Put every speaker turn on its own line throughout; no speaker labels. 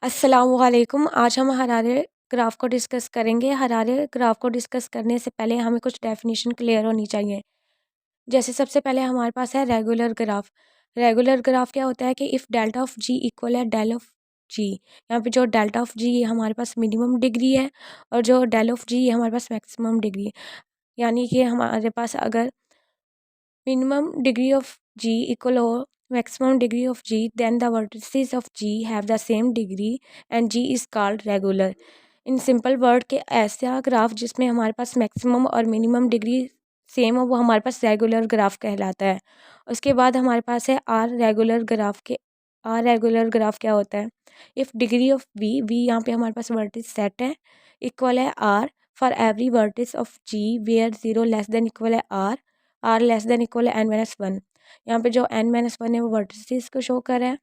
अस्सलामुअलैकुम। आज हम हरारे ग्राफ को डिस्कस करेंगे। हरारे ग्राफ को डिस्कस करने से पहले हमें कुछ डेफिनेशन क्लियर होनी चाहिए। जैसे सबसे पहले हमारे पास है रेगुलर ग्राफ। रेगुलर ग्राफ क्या होता है कि if delta of G equal है डेल ऑफ जी। यहाँ पे जो डेल्टा ऑफ जी हमारे पास मिनिमम डिग्री है और जो डेल ऑफ जी हमारे पास मैक्सिमम डिग्री है। यानी कि हमारे पास अगर minimum degree of g equal हो maximum degree of g, then the vertices of g have the same degree and g is called regular. In simple word के ऐसा ग्राफ जिसमें हमारे पास मैक्सिमम और मिनिमम डिग्री सेम हो वो हमारे पास regular graph कहलाता है। उसके बाद हमारे पास है आर रेगुलर ग्राफ के। आर रेगुलर ग्राफ क्या होता है? इफ़ डिग्री ऑफ वी यहाँ पे हमारे पास वर्टिस सेट है इक्वल है R for every vertex of G where zero less than equal है आर लेस देन इक्वल है n-1। यहाँ पे जो n-1 है वो वर्टिसेस को शो कर रहा है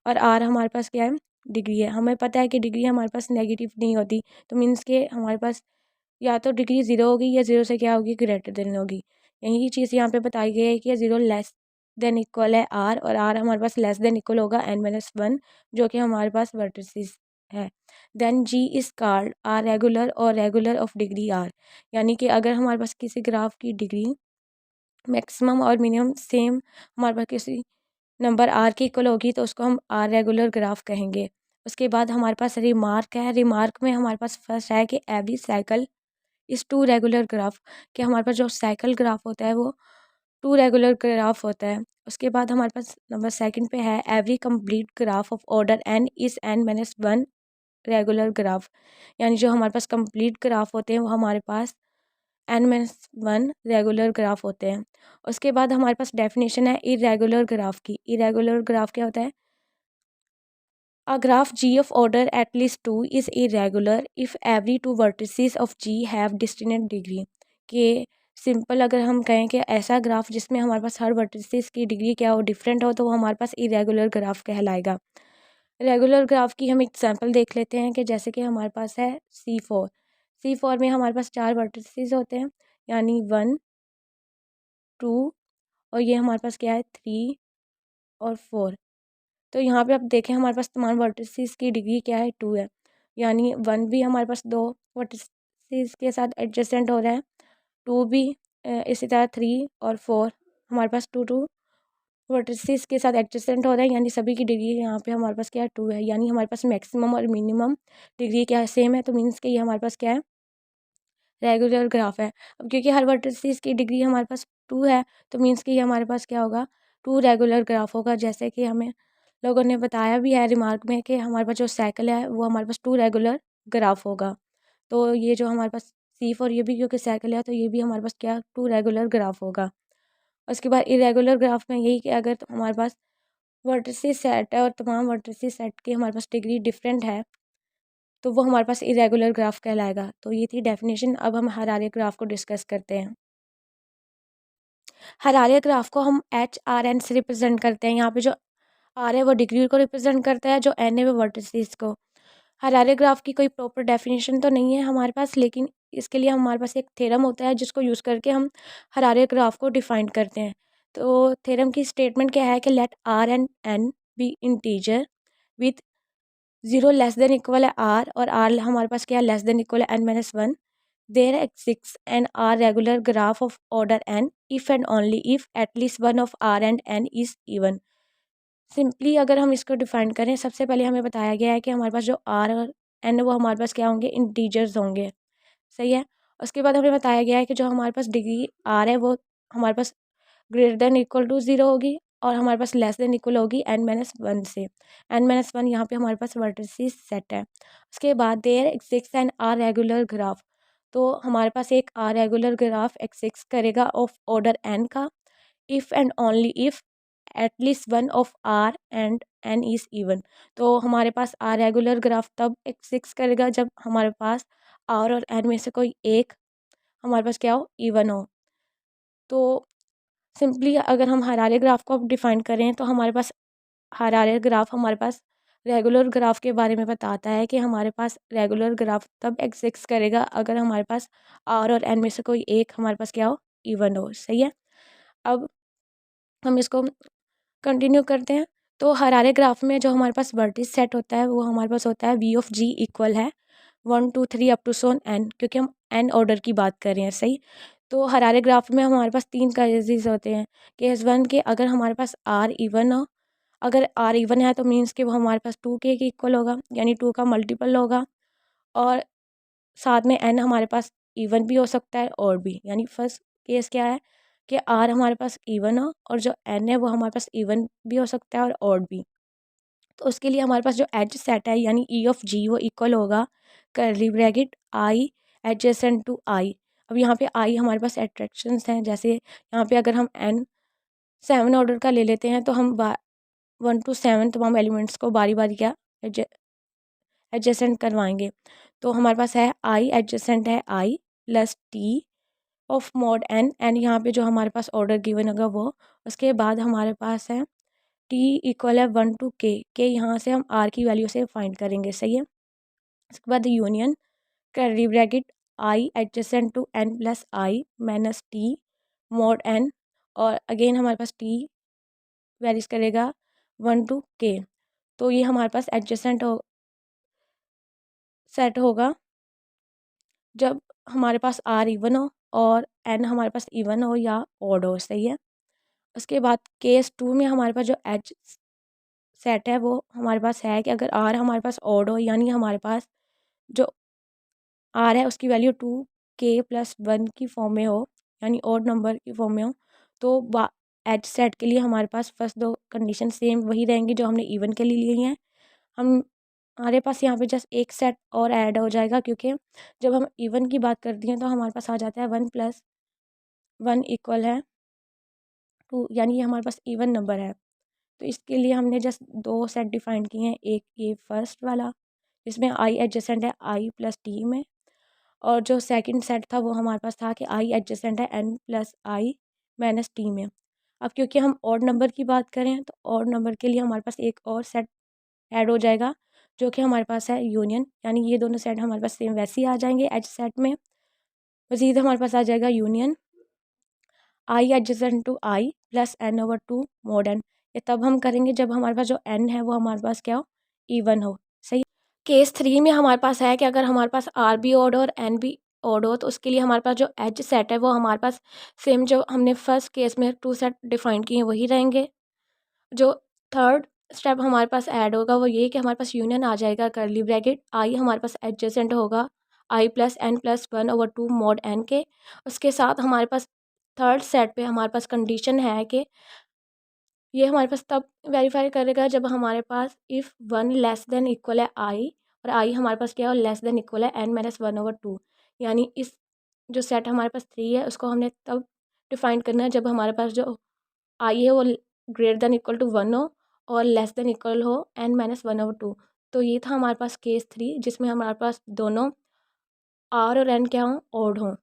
और आर हमारे पास क्या है? डिग्री है। हमें पता है कि डिग्री हमारे पास नेगेटिव नहीं होती, तो मीन्स के हमारे पास या तो डिग्री ज़ीरो होगी या ज़ीरो से क्या होगी, ग्रेटर देन होगी। यही चीज़ यहाँ पे बताई गई है कि ज़ीरो लेस देन इक्वल है आर और आर हमारे पास लेस देन इक्वल होगा n-1 जो कि हमारे पास वर्टिसेस है। Then G is called R regular और रेगुलर ऑफ डिग्री आर। यानी कि अगर हमारे पास किसी ग्राफ की डिग्री मैक्सिमम और मिनिमम सेम हमारे पास किसी नंबर आर की इक्वल होगी तो उसको हम आर रेगुलर ग्राफ कहेंगे। उसके बाद हमारे पास रिमार्क है। रिमार्क में हमारे पास फर्स्ट है कि every cycle is two regular graph, कि हमारे पास जो साइकिल ग्राफ होता है वो टू रेगुलर ग्राफ होता है। उसके बाद हमारे पास नंबर सेकंड पे है every complete graph of order N is n-1 regular graph. यानी जो हमारे पास कंप्लीट ग्राफ होते हैं वो हमारे पास n-1 रेगुलर ग्राफ होते हैं। उसके बाद हमारे पास डेफिनेशन है इरेगुलर ग्राफ की। इरेगुलर ग्राफ क्या होता है? A graph g of order at least 2 is irregular if every two vertices of g have distinct degree। कि सिंपल अगर हम कहें कि ऐसा ग्राफ जिसमें हमारे पास हर वर्टिसेस की डिग्री क्या हो, डिफरेंट हो, तो वो हमारे पास इरेगुलर ग्राफ कहलाएगा। रेगुलर ग्राफ की हम एग्जांपल देख लेते हैं कि जैसे कि हमारे पास है C4 में हमारे पास 4 वर्टिसेस होते हैं, यानी 1 2 और ये हमारे पास क्या है 3 और 4। तो यहाँ पे आप देखें हमारे पास तमाम वर्टिसेस की डिग्री क्या है 2 है। यानी 1 भी हमारे पास 2 वर्टिसेस के साथ एडजेसेंट हो रहा है, 2 भी इसी तरह 3 और 4 हमारे पास 2 वर्टिसेस के साथ एडजेसेंट हो रहा है, यानी सभी की डिग्री यहाँ पे हमारे पास क्या है 2 है। यानी हमारे पास मैक्सिमम और मिनिमम डिग्री क्या है, सेम है, तो मीन्स कि ये हमारे पास क्या है, रेगुलर ग्राफ है। अब क्योंकि हर वर्टिसेस की डिग्री हमारे पास 2 है तो मीन्स कि ये हमारे पास क्या होगा, 2 रेगुलर ग्राफ होगा। जैसे कि हमें लोगों ने बताया भी है रिमार्क में कि हमारे पास जो साइकिल है वो हमारे पास 2 रेगुलर ग्राफ होगा। तो ये जो हमारे पास C4 ये भी क्योंकि साइकिल है तो ये भी हमारे पास क्या 2 रेगुलर ग्राफ होगा। उसके बाद इरेगुलर ग्राफ में यही कि अगर तो हमारे पास वर्टिसेस सेट है और तमाम वर्टिसेस सेट की हमारे पास डिग्री डिफरेंट है तो वो हमारे पास इरेगुलर ग्राफ कहलाएगा। तो ये थी डेफिनेशन। अब हम हरारे ग्राफ को डिस्कस करते हैं। हरारे ग्राफ को हम HRN से रिप्रेजेंट करते हैं। यहाँ पे जो आर है वो डिग्री को रिप्रेजेंट करता है, जो एन है वो वर्टिसेस को। हरारे ग्राफ की कोई प्रॉपर डेफिनेशन तो नहीं है हमारे पास, लेकिन इसके लिए हमारे पास एक थ्योरम होता है जिसको यूज़ करके हम हरारे ग्राफ को डिफाइन करते हैं। तो थ्योरम की स्टेटमेंट क्या है कि let R and N be integer with 0 less than equal है आर और आर हमारे पास क्या है, लेस देन इक्वल है n-1। There exists an r regular graph of order n if and only if at least one of r and n is even। Simply अगर हम इसको डिफाइन करें, सबसे पहले हमें बताया गया है कि हमारे पास जो आर और एन वो हमारे पास क्या होंगे, इंटीजर्स होंगे। सही है। उसके बाद हमें बताया गया है कि जो हमारे पास डिग्री आर है वो हमारे पास ग्रेटर देन इक्वल टू 0 होगी और हमारे पास लेस देन इक्वल होगी n-1 से। n-1 यहाँ पे हमारे पास वर्टिसेस सेट है। उसके बाद there exist an R regular graph. तो हमारे पास एक आर रेगुलर ग्राफ एक्सिस्ट करेगा ऑफ ऑर्डर n का if and only if at least one of R and N is even. तो हमारे पास आर रेगुलर ग्राफ तब एक्सिस्ट करेगा जब हमारे पास आर और एन में से कोई एक हमारे पास क्या हो, इवन हो। तो सिंपली अगर हम हरारे ग्राफ को अब डिफाइन करें तो हमारे पास हरारे ग्राफ हमारे पास रेगुलर ग्राफ के बारे में बताता है कि हमारे पास रेगुलर ग्राफ तब एग्जिस्ट करेगा अगर हमारे पास आर और एन में से कोई एक हमारे पास क्या हो, इवन हो। सही है। अब हम इसको कंटिन्यू करते हैं। तो हरारे ग्राफ में जो हमारे पास वर्टिस सेट होता है वो हमारे पास होता है V ऑफ G इक्वल है 1 2 3 अप टू सोन n, क्योंकि हम n ऑर्डर की बात कर रहे हैं, सही। तो हरारे ग्राफ में हमारे पास 3 केसेस होते हैं। केस 1 के अगर हमारे पास r इवन हो, अगर r इवन है तो मीन्स कि वो हमारे पास 2k के इक्वल होगा, यानी 2 का मल्टीपल होगा, और साथ में n हमारे पास इवन भी हो सकता है और भी, यानी फर्स्ट केस क्या है कि r हमारे पास इवन हो और जो n है वो हमारे पास इवन भी हो सकता है और ऑड भी। तो उसके लिए हमारे पास जो एज सेट है यानी ई ऑफ जी वो इक्वल होगा curly bracket I adjacent to I. अब यहाँ पे आई हमारे पास एट्रैक्शंस हैं, जैसे यहाँ पे अगर हम n 7 ऑर्डर का ले लेते हैं तो हम 1 to 7 तमाम एलिमेंट्स को बारी बारी क्या एडजेसेंट करवाएंगे। तो हमारे पास है आई एडजेसेंट है I plus T of mod N, N यहाँ पे जो हमारे पास ऑर्डर गिवन होगा वो। उसके बाद हमारे पास है टी इक्वल है 1 to के यहाँ से हम आर की वैल्यू से फाइंड करेंगे, सही है। उसके बाद union curly bracket I adjacent to N plus I minus T mod N, और अगेन हमारे पास टी वैरीज करेगा 1 to के। तो ये हमारे पास एडजेसेंट सेट होगा जब हमारे पास आर इवन हो और एन हमारे पास इवन हो या ऑड हो, सही है। उसके बाद केस 2 में हमारे पास जो एज सेट है वो हमारे पास है कि अगर आर हमारे पास ऑड हो, यानी हमारे पास जो आर है उसकी वैल्यू 2k+1 की फॉर्म में हो, यानी ऑड नंबर की फॉर्म में हो, तो एज सेट के लिए हमारे पास फर्स्ट दो कंडीशन सेम वही रहेंगी जो हमने इवन के लिए ली हैं। हम हमारे पास यहाँ पे जस्ट एक सेट और ऐड हो जाएगा, क्योंकि जब हम इवन की बात करती हैं तो हमारे पास आ जाता है 1+1 इक्वल है 2, यानी ये हमारे पास इवन नंबर है। तो इसके लिए हमने जस्ट दो सेट डिफाइन किए हैं, एक ये फर्स्ट वाला जिसमें आई एडजेसेंट है आई प्लस टी में, और जो सेकंड सेट था वो हमारे पास था कि आई एडजेसेंट है N plus I minus T में। अब क्योंकि हम ऑड नंबर की बात करें तो ऑड नंबर के लिए हमारे पास एक और सेट ऐड हो जाएगा जो कि हमारे पास है यूनियन, यानी ये दोनों सेट हमारे पास सेम वैसे ही आ जाएंगे एच सेट में। मज़ीद हमारे पास आ जाएगा union I adjacent to I plus N over two mod N. ये तब हम करेंगे जब हमारे पास जो एन है वो हमारे पास क्या हो, इवन हो, सही। केस 3 में हमारे पास है कि अगर हमारे पास आर भी ऑड हो और एन भी ऑड हो, तो उसके लिए हमारे पास जो एज सेट है वो हमारे पास सेम जो हमने फर्स्ट केस में 2 सेट डिफाइन किए हैं वही रहेंगे। जो थर्ड स्टेप हमारे पास ऐड होगा वो ये कि हमारे पास यूनियन आ जाएगा करली ब्रैकेट आई हमारे पास एडजेसेंट होगा I plus N plus 1/2 mod N के। उसके साथ हमारे पास थर्ड सेट पे हमारे पास कंडीशन है कि ये हमारे पास तब वेरीफाई करेगा जब हमारे पास इफ़ 1 लेस देन इक्वल है आई, और आई हमारे पास क्या है लेस देन इक्वल है n-1/2, यानी इस जो सेट हमारे पास 3 है उसको हमने तब डिफाइन करना है जब हमारे पास जो आई है वो ग्रेटर देन इक्वल टू 1 हो और लेस देन इक्वल हो n-1/2। तो ये था हमारे पास केस 3 जिसमें हमारे पास दोनों आर और एन क्या हों, ऑड हों।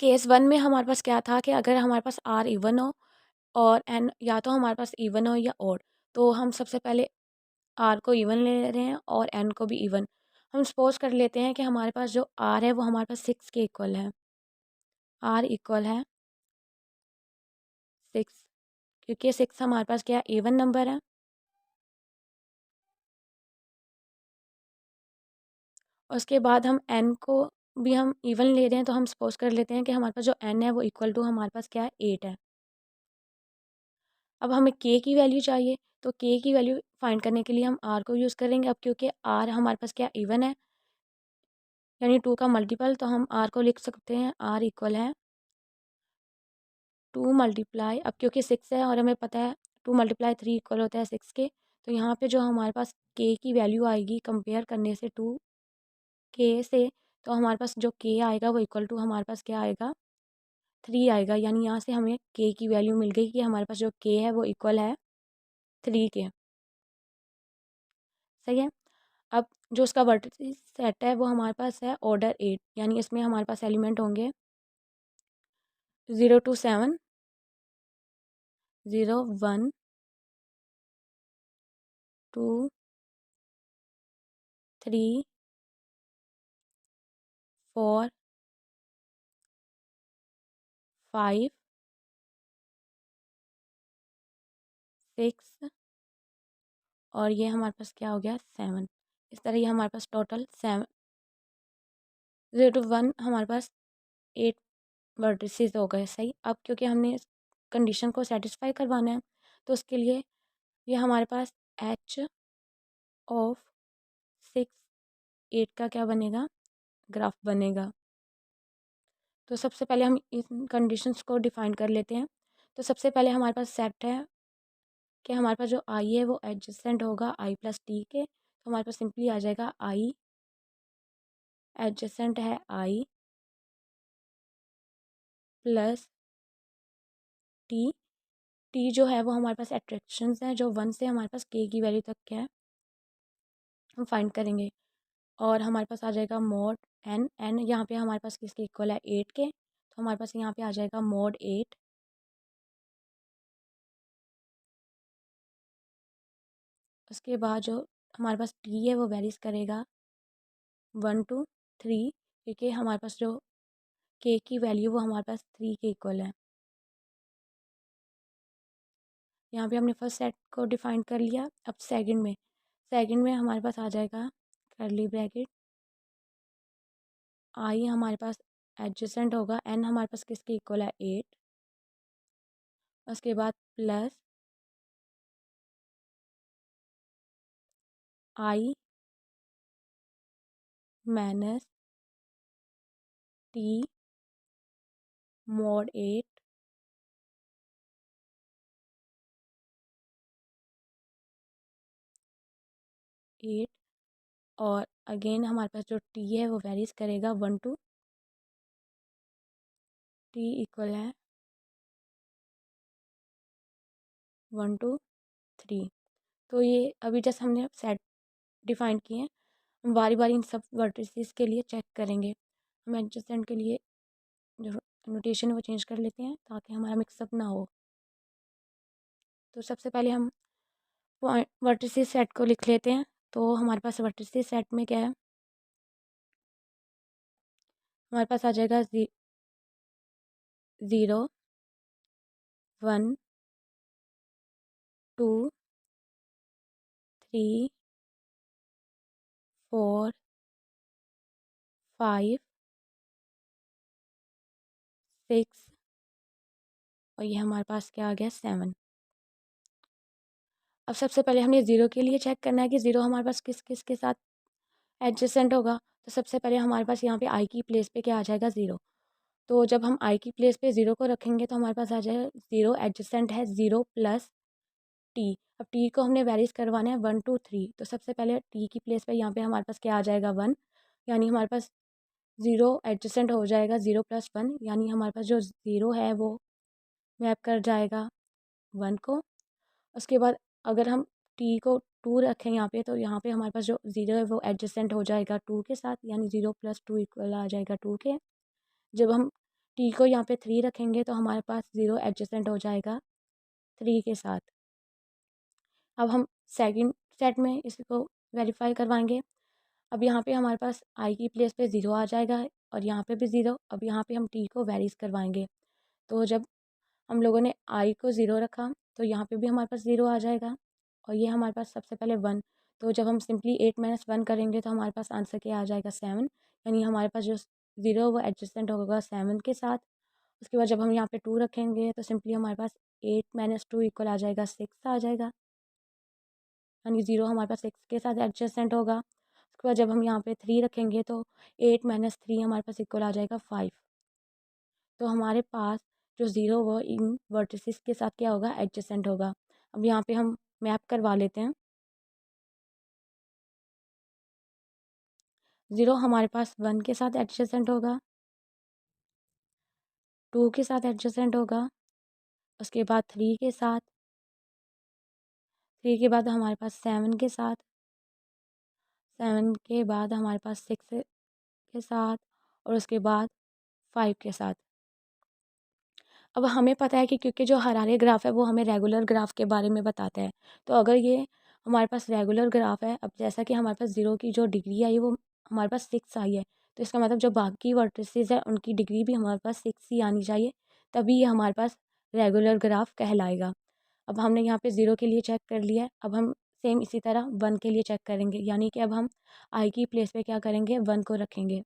केस 1 में हमारे पास क्या था कि अगर हमारे पास आर इवन हो और एन या तो हमारे पास इवन हो या ऑड, तो हम सबसे पहले आर को इवन ले रहे हैं और एन को भी इवन। हम सपोज कर लेते हैं कि हमारे पास जो आर है वो हमारे पास 6 के इक्वल है, आर इक्वल है 6, क्योंकि 6 हमारे पास क्या इवन नंबर है। उसके बाद हम एन को भी हम इवन ले रहे हैं, तो हम सपोज कर लेते हैं कि हमारे पास जो एन है वो इक्वल टू हमारे पास क्या है 8 है। अब हमें के की वैल्यू चाहिए, तो के की वैल्यू फाइंड करने के लिए हम आर को यूज़ करेंगे। अब क्योंकि आर हमारे पास क्या इवन है, यानी 2 का मल्टीपल, तो हम आर को लिख सकते हैं आर इक्वल है 2 मल्टीप्लाई, अब क्योंकि 6 है और हमें पता है 2 मल्टीप्लाई 3 इक्वल होता है 6 के, तो यहाँ पे जो हमारे पास के की वैल्यू आएगी कंपेयर करने से 2 के से, तो हमारे पास जो के आएगा वो इक्वल टू हमारे पास क्या आएगा 3 आएगा, यानी यहाँ से हमें के की वैल्यू मिल गई कि हमारे पास जो के है वो इक्वल है 3 के, सही है। अब जो उसका वर्टिस सेट है वो हमारे पास है ऑर्डर 8, यानी इसमें हमारे पास एलिमेंट होंगे 0 to 7, 0 1 2 3 4 5 6 और ये हमारे पास क्या हो गया 7। इस तरह ये हमारे पास टोटल 7 0 to 1 हमारे पास 8 वर्टिसेस हो गए। सही, अब क्योंकि हमने कंडीशन को सेटिस्फाई करवाना है तो उसके लिए ये हमारे पास एच ऑफ 6 8 का क्या बनेगा, ग्राफ बनेगा। तो सबसे पहले हम इन कंडीशंस को डिफाइन कर लेते हैं। तो सबसे पहले हमारे पास सेट है कि हमारे पास जो आई है वो एडजेसेंट होगा आई प्लस टी के। तो हमारे पास सिंपली आ जाएगा आई एडजेसेंट है आई प्लस टी। टी जो है वो हमारे पास एट्रैक्शंस हैं जो 1 से हमारे पास के की वैल्यू तक के हैं, हम फाइंड करेंगे। और हमारे पास आ जाएगा मोड एन। एन यहाँ पे हमारे पास किसके इक्वल है 8 के, तो हमारे पास यहाँ पे आ जाएगा मोड 8। उसके बाद जो हमारे पास टी है वो वेरीज करेगा 1 to 3, क्योंकि हमारे पास जो के की वैल्यू वो हमारे पास 3 के इक्वल है। यहाँ पे हमने फर्स्ट सेट को डिफाइन कर लिया। अब सेकंड में हमारे पास आ जाएगा कर्ली ब्रैकेट, आई हमारे पास एडजेसेंट होगा, एन हमारे पास किसके इक्वल है 8। उसके बाद plus I minus T mode 8 8। और अगेन हमारे पास जो टी है वो वेरीज करेगा 1 to टी इक्वल है 1 to 3। तो ये अभी जस्ट हमने सेट डिफाइन किए हैं, हम बारी बारी इन सब वर्टिसेस के लिए चेक करेंगे। हम एडजेसेंट के लिए जो नोटेशन है वो चेंज कर लेते हैं ताकि हमारा मिक्सअप ना हो। तो सबसे पहले हम वर्टिसेस सेट को लिख लेते हैं। तो हमारे पास वर्टिसेस सेट में क्या है, हमारे पास आ जाएगा 0 1 2 3 4 5 6 और ये हमारे पास क्या आ गया 7। अब सबसे पहले हमें ज़ीरो के लिए चेक करना है कि ज़ीरो हमारे पास किस किस के साथ एडजेसेंट होगा। तो सबसे पहले हमारे पास यहाँ पे आई की प्लेस पे क्या आ जाएगा 0। तो जब हम आई की प्लेस पे 0 को रखेंगे तो हमारे पास आ जाएगा 0 एडजेसेंट है 0 प्लस टी। अब टी को हमने वेरीज करवाना है 1 to 3। तो सबसे पहले टी की प्लेस पे यहाँ पे हमारे पास क्या आ जाएगा 1, यानी हमारे पास 0 एडजेसेंट हो जाएगा 0 प्लस 1, यानी हमारे पास जो 0 है वो मैप कर जाएगा 1 को। उसके बाद अगर हम टी को 2 रखें यहाँ पे, तो यहाँ पे हमारे पास जो 0 है वो एडजेसेंट हो जाएगा 2 के साथ, यानी 0 प्लस 2 इक्वल आ जाएगा 2 के। जब हम टी को यहाँ पे 3 रखेंगे तो हमारे पास 0 एडजेसेंट हो जाएगा 3 के साथ। अब हम सेकंड सेट में इसको वेरीफाई करवाएंगे। अब यहाँ पे हमारे पास आई की प्लेस पे 0 आ जाएगा और यहाँ पे भी 0। अब यहाँ पे हम टी को वेरीज करवाएंगे। तो जब हम लोगों ने आई को 0 रखा तो यहाँ पे भी हमारे पास 0 आ जाएगा और ये हमारे पास सबसे पहले 1। तो जब हम सिंपली 8 माइनस 1 करेंगे तो हमारे पास आंसर क्या आ जाएगा 7, यानी हमारे पास जो 0 वो एडजस्टेंट होगा 7 के साथ। उसके बाद जब हम यहाँ पे 2 रखेंगे तो सिंपली हमारे पास 8 माइनस 2 इक्वल आ जाएगा 6 आ जाएगा, यानी 0 हमारे पास 6 के साथ एडजस्टेंट होगा। उसके बाद जब हम यहाँ पे 3 रखेंगे तो 8 माइनस 3 हमारे पास इक्वल आ जाएगा 5। तो हमारे पास जो 0 वो इन वर्टिसेस के साथ क्या होगा एडजेसेंट होगा। अब यहाँ पे हम मैप करवा लेते हैं। 0 हमारे पास 1 के साथ एडजेसेंट होगा, 2 के साथ एडजेसेंट होगा, उसके बाद 3 के साथ, 3 के बाद हमारे पास 7 के साथ, 7 के बाद हमारे पास 6 के साथ और उसके बाद 5 के साथ। अब हमें पता है कि क्योंकि जो हरारे ग्राफ है वो हमें रेगुलर ग्राफ के बारे में बताता है। तो अगर ये हमारे पास रेगुलर ग्राफ है, अब जैसा कि हमारे पास 0 की जो डिग्री आई वो हमारे पास 6 आई है, तो इसका मतलब जो बाकी वर्टिसेस है उनकी डिग्री भी हमारे पास 6 ही आनी चाहिए, तभी ये हमारे पास रेगुलर ग्राफ कहलाएगा। अब हमने यहाँ पे 0 के लिए चेक कर लिया है। अब हम सेम इसी तरह 1 के लिए चेक करेंगे, यानी कि अब हम आई की प्लेस पे क्या करेंगे, 1 को रखेंगे।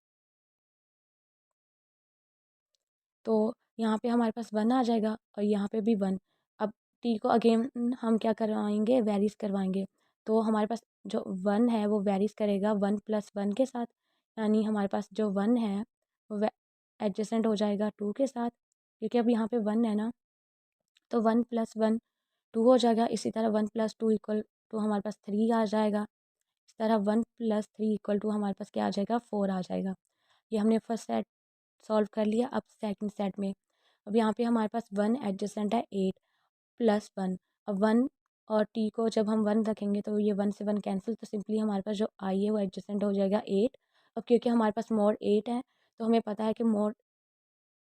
तो यहाँ पे हमारे पास 1 आ जाएगा और यहाँ पे भी 1। अब टी को अगेन हम क्या करवाएंगे, वेरीज करवाएंगे। तो हमारे पास जो 1 है वो वेरीज करेगा 1 + 1 के साथ, यानी हमारे पास जो 1 है वो एडजेसेंट हो जाएगा 2 के साथ, क्योंकि अब यहाँ पे 1 है ना, तो 1 + 1 2 हो जाएगा। इसी तरह 1 + 2 = हमारे पास 3 आ जाएगा। इस तरह 1 + 3 = हमारे पास क्या आ जाएगा, 4 आ जाएगा। ये हमने फर्स्ट सेट सॉल्व कर लिया। अब सेकंड सेट में अब यहाँ पे हमारे पास 1 एडजेसेंट है 8 + 1। अब 1 और टी को जब हम 1 रखेंगे तो ये 1 से 1 कैंसिल, तो सिंपली हमारे पास जो आई है वो एडजेसेंट हो जाएगा 8। अब क्योंकि हमारे पास मोड 8 है तो हमें पता है कि मोड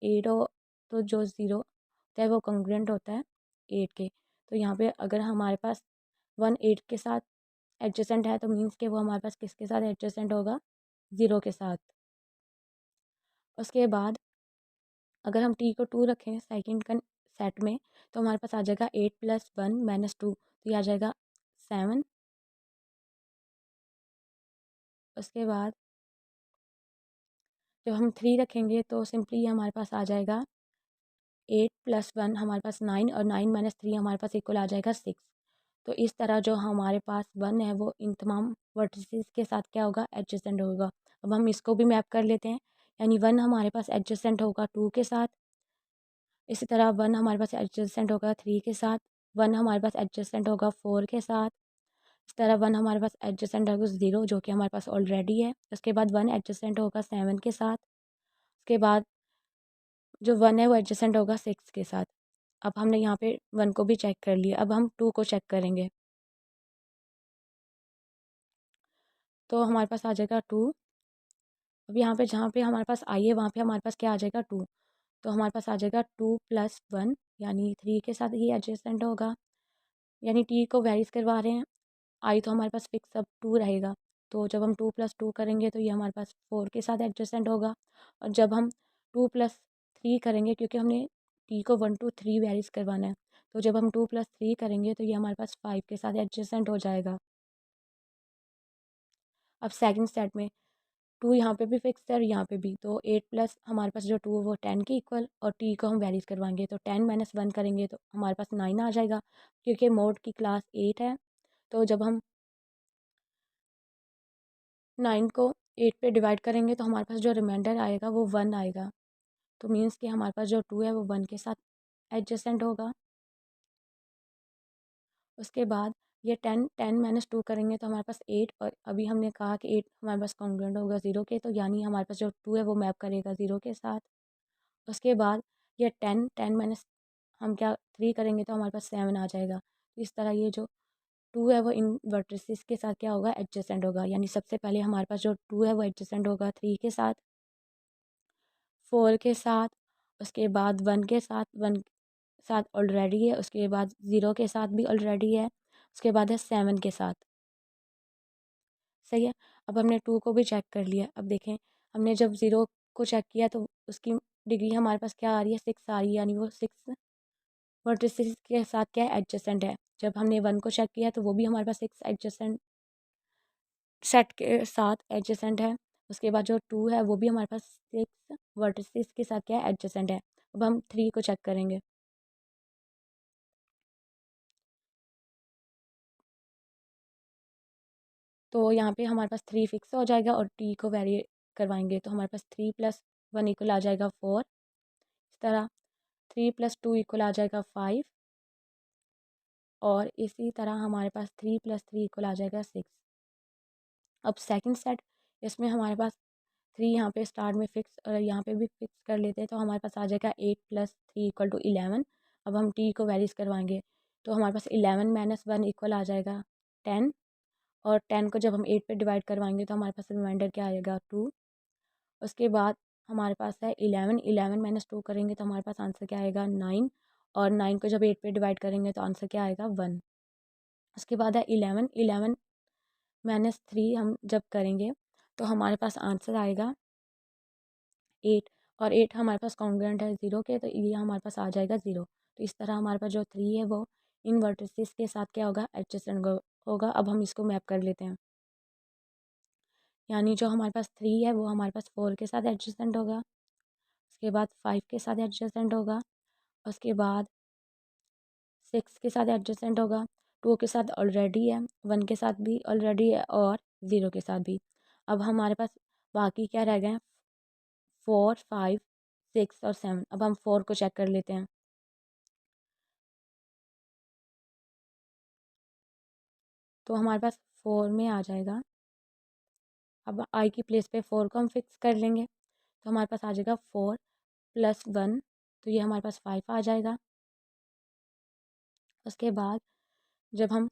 8 हो तो जो 0 होता है वो कॉन्ग्रुएंट होता है 8 के। तो यहाँ पे अगर हमारे पास 1 8 के साथ एडजेसेंट है तो मीन्स कि वो हमारे पास किसके साथ एडजेसेंट होगा, 0 के साथ। उसके बाद अगर हम टी को 2 रखें सेकंड सेट में तो हमारे पास आ जाएगा 8 + 1 - 2, तो ये आ जाएगा 7। उसके बाद जब हम 3 रखेंगे तो सिंपली हमारे पास आ जाएगा 8 + 1 हमारे पास 9 और 9 - 3 हमारे पास इक्वल आ जाएगा 6। तो इस तरह जो हमारे पास 1 है वो इन तमाम वर्टिसेस के साथ क्या होगा, एडजेसेंट होगा। अब हम इसको भी मैप कर लेते हैं, यानी 1 हमारे पास एडजेसेंट होगा 2 के साथ। इसी तरह 1 हमारे पास एडजेसेंट होगा 3 के साथ। 1 हमारे पास एडजेसेंट होगा 4 के साथ। इस तरह 1 हमारे पास एडजेसेंट होगा 0, जो कि हमारे पास ऑलरेडी है। उसके बाद 1 एडजेसेंट होगा 7 के साथ। उसके बाद जो 1 है वो एडजेसेंट होगा 6 के साथ। अब हमने यहाँ पे 1 को भी चेक कर लिया, अब हम 2 को चेक करेंगे। तो हमारे पास आ जाएगा 2। अब यहाँ पे जहाँ पे हमारे पास आई है वहाँ पे हमारे पास क्या आ जाएगा, 2। तो हमारे पास आ जाएगा 2 + 1 यानी 3 के साथ ही एडजेसेंट होगा। यानी टी को वेरीज करवा रहे हैं, आई तो हमारे पास फिक्स अब 2 रहेगा। तो जब हम 2 + 2 करेंगे तो ये हमारे पास 4 के साथ एडजेसेंट होगा। और जब हम 2 + 3 करेंगे, क्योंकि हमने टी को 1 2 3 वेरीज करवाना है, तो जब हम 2 + 3 करेंगे तो ये हमारे पास 5 के साथ एडजेसेंट हो जाएगा। अब सेकंड सेट में 2 यहाँ पे भी फिक्स है और यहाँ पे भी, तो 8 प्लस हमारे पास जो 2 है वो 10 के इक्वल, और टी को हम वेरीज करवाएंगे तो 10 - 1 करेंगे तो हमारे पास 9 आ जाएगा, क्योंकि मोड की क्लास 8 है। तो जब हम 9 को 8 पे डिवाइड करेंगे तो हमारे पास जो रिमाइंडर आएगा वो 1 आएगा। तो मीन्स कि हमारे पास जो 2 है वो 1 के साथ एडजेसेंट होगा। उसके बाद ये 10 - 2 करेंगे तो हमारे पास 8, और अभी हमने कहा कि 8 हमारे पास कॉन्ग्रुएंट होगा 0 के, तो यानी हमारे पास जो 2 है वो मैप करेगा 0 के साथ। उसके बाद ये 10 माइनस हम क्या 3 करेंगे तो हमारे पास 7 आ जाएगा। इस तरह ये जो 2 है वो इन वर्टिसेस के साथ क्या होगा, एडजेसेंट होगा। यानी सबसे पहले हमारे पास जो 2 है वो एडजेसेंट होगा 3 के साथ, 4 के साथ, उसके बाद 1 के साथ, 1 के साथ ऑलरेडी है, उसके बाद 0 के साथ भी ऑलरेडी है, उसके बाद है 7 के साथ। सही है। अब हमने 2 को भी चेक कर लिया। अब देखें, हमने जब 0 को चेक किया तो उसकी डिग्री हमारे पास क्या आ रही है, 6 आ रही है, यानी वो 6 वर्टिसेस के साथ क्या है, एडजेसेंट है। जब हमने 1 को चेक किया तो वो भी हमारे पास 6 एडजेसेंट सेट के साथ एडजेसेंट है। उसके बाद जो 2 है वो भी हमारे पास 6 वर्टिसेस के साथ क्या है, एडजेसेंट है। अब हम 3 को चेक करेंगे। तो यहाँ पे हमारे पास 3 फिक्स हो जाएगा और टी को वेरी करवाएंगे तो हमारे पास 3 + 1 इक्वल आ जाएगा 4। इस तरह 3 + 2 इक्वल आ जाएगा 5, और इसी तरह हमारे पास 3 + 3 इक्वल आ जाएगा 6। अब सेकंड सेट, इसमें हमारे पास 3 यहाँ पे स्टार्ट में फिक्स और यहाँ पे भी फिक्स कर लेते हैं, तो हमारे पास आ जाएगा 8 + 3 = 11। अब हम टी को वेरीज करवाएंगे तो हमारे पास 11 - 1 इक्वल आ जाएगा 10, और 10 को जब हम 8 पे डिवाइड करवाएंगे तो हमारे पास रिमाइंडर क्या आएगा, 2। उसके बाद हमारे पास है 11, 11 - 2 करेंगे तो हमारे पास आंसर क्या आएगा, 9, और 9 को जब 8 पे डिवाइड करेंगे तो आंसर क्या आएगा, 1। उसके बाद है 11, 11 - 3 हम जब करेंगे तो हमारे पास आंसर आएगा 8, और 8 हमारे पास कॉन्ग्रुएंट है 0 के, तो ये हमारे पास आ जाएगा 0। तो इस तरह हमारे पास जो 3 है वो इन वर्टिसेस के साथ क्या होगा, एडजेसेंट होगा। अब हम इसको मैप कर लेते हैं। यानी जो हमारे पास 3 है वो हमारे पास 4 के साथ एडजेसेंट होगा, उसके बाद 5 के साथ एडजेसेंट होगा, उसके बाद 6 के साथ एडजेसेंट होगा, 2 के साथ ऑलरेडी है, 1 के साथ भी ऑलरेडी है और 0 के साथ भी। अब हमारे पास बाकी क्या रह गए हैं, 4, 5, 6 और 7। अब हम 4 को चेक कर लेते हैं। तो हमारे पास 4 में आ जाएगा। अब आई की प्लेस पे 4 को हम फिक्स कर लेंगे, तो हमारे पास आ जाएगा 4 + 1, तो ये हमारे पास 5 आ जाएगा। उसके बाद जब हम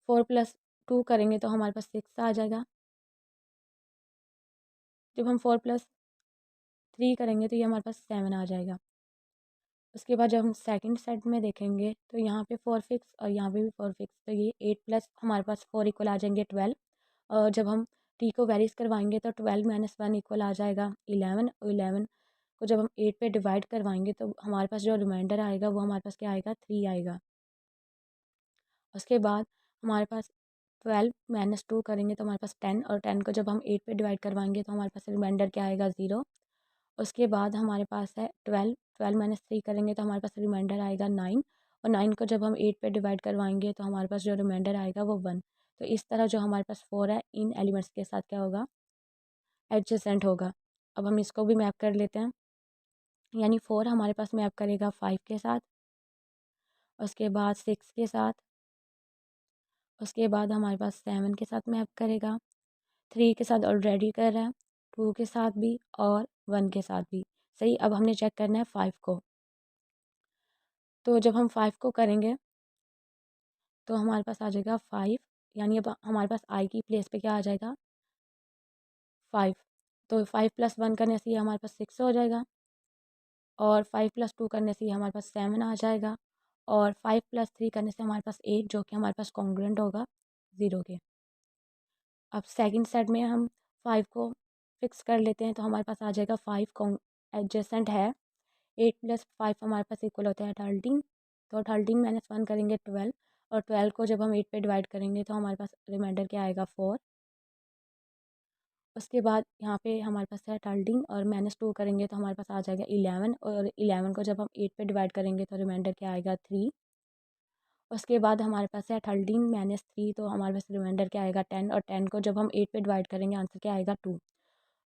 4 + 2 करेंगे तो हमारे पास 6 आ जाएगा। जब हम 4 + 3 करेंगे तो ये हमारे पास 7 आ जाएगा। उसके बाद जब हम सेकंड सेट में देखेंगे तो यहाँ पे 4 फिक्स और यहाँ पे भी 4 फिक्स, तो ये 8 प्लस हमारे पास 4 इक्वल आ जाएंगे 12। और जब हम टी को वेरीज करवाएंगे तो 12 - 1 इक्वल आ जाएगा 11, और 11 को जब हम 8 पे डिवाइड करवाएंगे तो हमारे पास जो रिमाइंडर आएगा वो हमारे पास क्या आएगा, 3 आएगा। उसके बाद हमारे पास 12 - 2 करेंगे तो हमारे पास 10, और 10 को जब हम 8 पे डिवाइड करवाएंगे तो हमारे पास रिमाइंडर क्या आएगा, 0। उसके बाद हमारे पास है 12, 12 - 3 करेंगे तो हमारे पास रिमाइंडर आएगा 9, और 9 को जब हम 8 पे डिवाइड करवाएंगे तो हमारे पास जो रिमाइंडर आएगा वो 1। तो इस तरह जो हमारे पास 4 है इन एलिमेंट्स के साथ क्या होगा, एडजेसेंट होगा। अब हम इसको भी मैप कर लेते हैं। यानी 4 हमारे पास मैप करेगा 5 के साथ, उसके बाद 6 के साथ, उसके बाद हमारे पास 7 के साथ मैप करेगा, 3 के साथ ऑलरेडी कर रहा है, 2 के साथ भी और 1 के साथ भी। सही, अब हमने चेक करना है 5 को। तो जब हम 5 को करेंगे तो हमारे पास आ जाएगा 5, यानी अब हमारे पास आई की प्लेस पे क्या आ जाएगा, 5। तो 5 + 1 करने से ये हमारे पास 6 हो जाएगा, और 5 + 2 करने से ये हमारे पास 7 आ जाएगा, और 5 + 3 करने से हमारे पास 8, जो कि हमारे पास कॉन्ग्रुएंट होगा 0 के। अब सेकंड सेट में हम 5 को फिक्स कर लेते हैं तो हमारे पास आ जाएगा 5 एडजेसेंट है। 8 + 5 हमारे पास इक्वल होता है 13, तो 13 - 1 करेंगे 12, और 12 को जब हम 8 पे डिवाइड करेंगे तो हमारे पास रिमाइंडर क्या आएगा, 4। उसके बाद यहाँ पे हमारे पास है 13, और -2 करेंगे तो हमारे पास आ जाएगा 11, और 11 को जब हम 8 पे डिवाइड करेंगे तो रिमाइंडर क्या आएगा, 3। उसके बाद हमारे पास है 13 - 3, तो हमारे पास रिमाइंडर क्या आएगा, 10, और 10 को जब हम 8 पे डिवाइड करेंगे आंसर क्या आएगा, 2।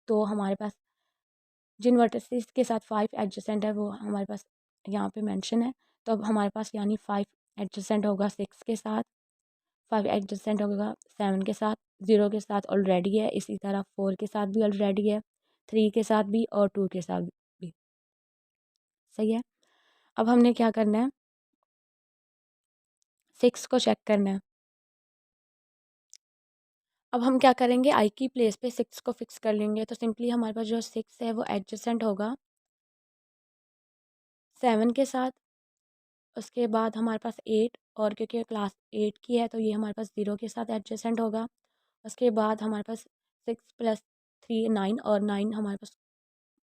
तो हमारे पास जिन वर्टिसेस के साथ 5 एडजेसेंट है वो हमारे पास यहाँ पे मेंशन है। तो अब हमारे पास यानी 5 एडजेसेंट होगा 6 के साथ, 5 एडजेसेंट होगा 7 के साथ, 0 के साथ ऑलरेडी है, इसी तरह 4 के साथ भी ऑलरेडी है, 3 के साथ भी और 2 के साथ भी। सही है। अब हमने क्या करना है, 6 को चेक करना है। अब हम क्या करेंगे, आई की प्लेस पे 6 को फिक्स कर लेंगे, तो सिंपली हमारे पास जो 6 है वो एडजेसेंट होगा 7 के साथ। उसके बाद हमारे पास 8, और क्योंकि क्लास 8 की है तो ये हमारे पास 0 के साथ एडजेसेंट होगा। उसके बाद हमारे पास 6 + 3 9, और 9 हमारे पास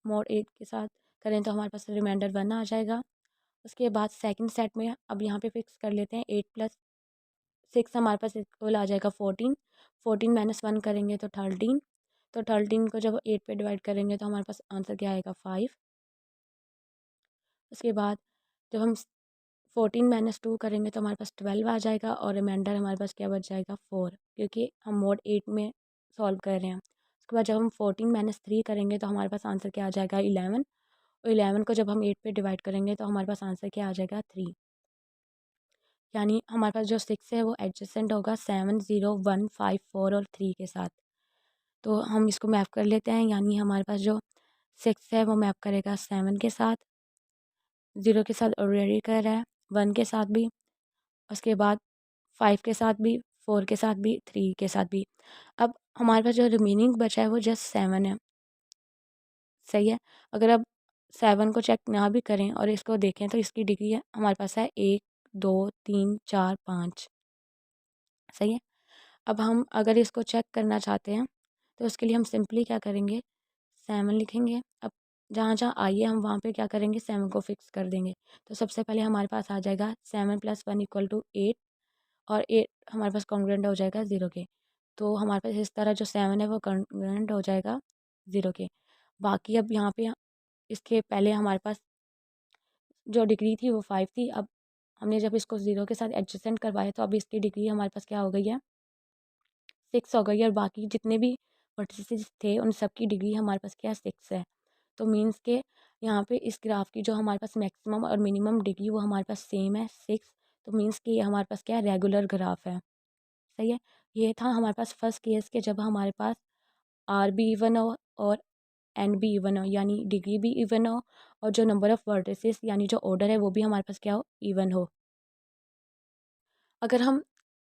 मोड 8 के साथ करें तो हमारे पास रिमाइंडर 1 आ जाएगा। उसके बाद सेकंड सेट में अब यहाँ पे फिक्स कर लेते हैं 8 + 6 हमारे पास इक्वल आ जाएगा 14, 14 - 1 करेंगे तो 13, तो 13 को जब 8 पे डिवाइड करेंगे तो हमारे पास आंसर क्या आएगा, 5। उसके बाद जब हम 14 - 2 करेंगे तो हमारे पास 12 आ जाएगा, और रिमाइंडर हमारे पास क्या बच जाएगा, 4, क्योंकि हम मोड 8 में सॉल्व कर रहे हैं। उसके बाद जब हम 14 - 3 करेंगे तो हमारे पास आंसर क्या आ जाएगा, 11, और 11 को जब हम 8 पे डिवाइड करेंगे तो हमारे पास आंसर क्या आ जाएगा, 3। यानी हमारे पास जो 6 है वो एडजेसेंट होगा 7 0 1 5 4 और 3 के साथ। तो हम इसको मैप कर लेते हैं। यानी हमारे पास जो 6 है वो मैप करेगा 7 के साथ, 0 के साथ ऑलरेडी कर रहा है, 1 के साथ भी, उसके बाद 5 के साथ भी, 4 के साथ भी, 3 के साथ भी। अब हमारे पास जो रिमेनिंग बचा है वो जस्ट 7 है। सही है। अगर अब 7 को चेक ना भी करें और इसको देखें तो इसकी डिग्री है हमारे पास है 1 2 3 4 5। सही है। अब हम अगर इसको चेक करना चाहते हैं तो उसके लिए हम सिंपली क्या करेंगे, 7 लिखेंगे। अब जहाँ जहाँ आई है हम वहाँ पे क्या करेंगे, 7 को फिक्स कर देंगे। तो सबसे पहले हमारे पास आ जाएगा 7 + 1 = 8 और 8 हमारे पास कॉन्ग्रुएंट हो जाएगा 0 के। तो हमारे पास इस तरह जो 7 है वो कॉन्ग्रुएंट हो जाएगा 0 के। बाकी अब यहाँ पे इसके पहले हमारे पास जो डिग्री थी वो 5 थी। अब हमने जब इसको 0 के साथ एडजेसेंट करवाया तो अब इसकी डिग्री हमारे पास क्या हो गई है, 6 हो गई है और बाकी जितने भी वर्टिसेस थे उन सब की डिग्री हमारे पास क्या है, 6 है। तो मीन्स के यहाँ पे इस ग्राफ की जो हमारे पास मैक्सिमम और मिनिमम डिग्री वो हमारे पास सेम है, 6। तो मीन्स कि ये हमारे पास क्या है, रेगुलर ग्राफ है। सही है। ये था हमारे पास फर्स्ट केस के जब हमारे पास आर भी इवन हो और एन भी इवन हो, यानी डिग्री भी इवन हो और जो नंबर ऑफ़ वर्टिसेस यानी जो ऑर्डर है वो भी हमारे पास क्या हो, इवन हो। अगर हम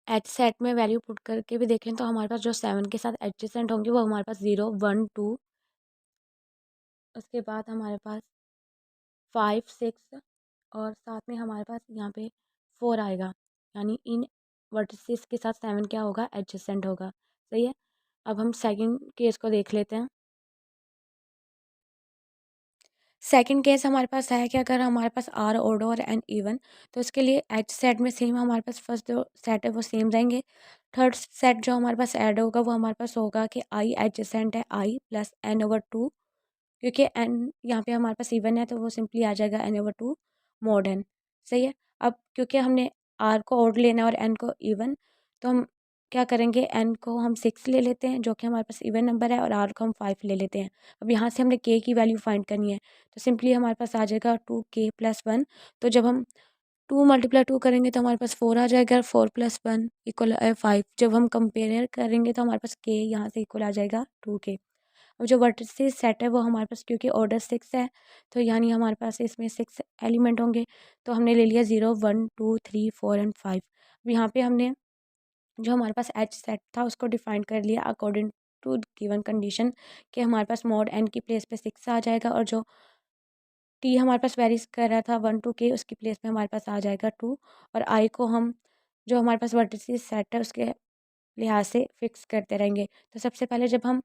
एच सेट में वैल्यू पुट करके भी देखें तो हमारे पास जो 7 के साथ एडजेसेंट होंगे वो हमारे पास 0, 1, 2, उसके बाद हमारे पास 5, 6 और साथ में हमारे पास यहाँ पे 4 आएगा, यानी इन वर्टिसेस के साथ 7 क्या होगा, एडजेसेंट होगा। सही है। अब हम सेकंड केस को देख लेते हैं। सेकंड केस हमारे पास है कि अगर हमारे पास आर ओड और एन इवन, तो इसके लिए एच सेट में सेम हमारे पास फर्स्ट जो सेट है वो सेम रहेंगे। थर्ड सेट जो हमारे पास ऐड होगा वो हमारे पास होगा कि आई एडजेसेंट है आई प्लस n/2, क्योंकि एन यहाँ पे हमारे पास इवन है तो वो सिंपली आ जाएगा n/2 mod n। सही है। अब क्योंकि हमने आर को ओड लेना है और एन को इवन, तो हम क्या करेंगे, एन को हम 6 ले लेते हैं जो कि हमारे पास इवन नंबर है और आर को हम 5 ले लेते हैं। अब यहाँ से हमने के की वैल्यू फाइंड करनी है तो सिंपली हमारे पास आ जाएगा 2k+1। तो जब हम 2 × 2 करेंगे तो हमारे पास 4 आ जाएगा, 4+1 = 5। जब हम कंपेयर करेंगे तो हमारे पास के यहाँ से इक्वल आ जाएगा 2k। और जो वर्टिसेस सेट है वो हमारे पास क्योंकि ऑर्डर 6 है तो यानी हमारे पास इसमें 6 एलिमेंट होंगे। तो हमने ले लिया 0, 1, 2, 3, 4 एंड 5। अब यहाँ पे हमने जो हमारे पास एच सेट था उसको डिफाइन कर लिया अकॉर्डिंग टू गिवन कंडीशन कि हमारे पास मॉड एन की प्लेस पे 6 आ जाएगा और जो टी हमारे पास वेरीज कर रहा था 1 to k, उसकी प्लेस पे हमारे पास आ जाएगा 2। और आई को हम जो हमारे पास वर्टिसेस सेट है उसके लिहाज से फिक्स करते रहेंगे। तो सबसे पहले जब हम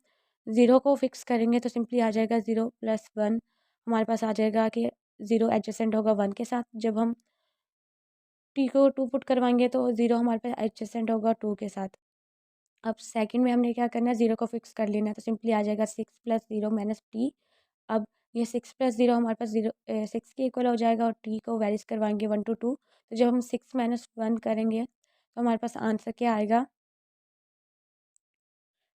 0 को फिक्स करेंगे तो सिंपली आ जाएगा 0 + 1, हमारे पास आ जाएगा कि 0 एडजेसेंट होगा 1 के साथ। जब हम टी को 2 पुट करवाएंगे तो 0 हमारे पास एडजेसेंट होगा 2 के साथ। अब सेकंड में हमने क्या करना है, 0 को फिक्स कर लेना है तो सिंपली आ जाएगा 6 + 0 - टी। अब ये 6 + 0 हमारे पास 6 के इक्वल हो जाएगा और टी को वेरीज करवाएंगे 1 to 2। तो जब हम 6 - 1 करेंगे तो हमारे पास आंसर क्या आएगा,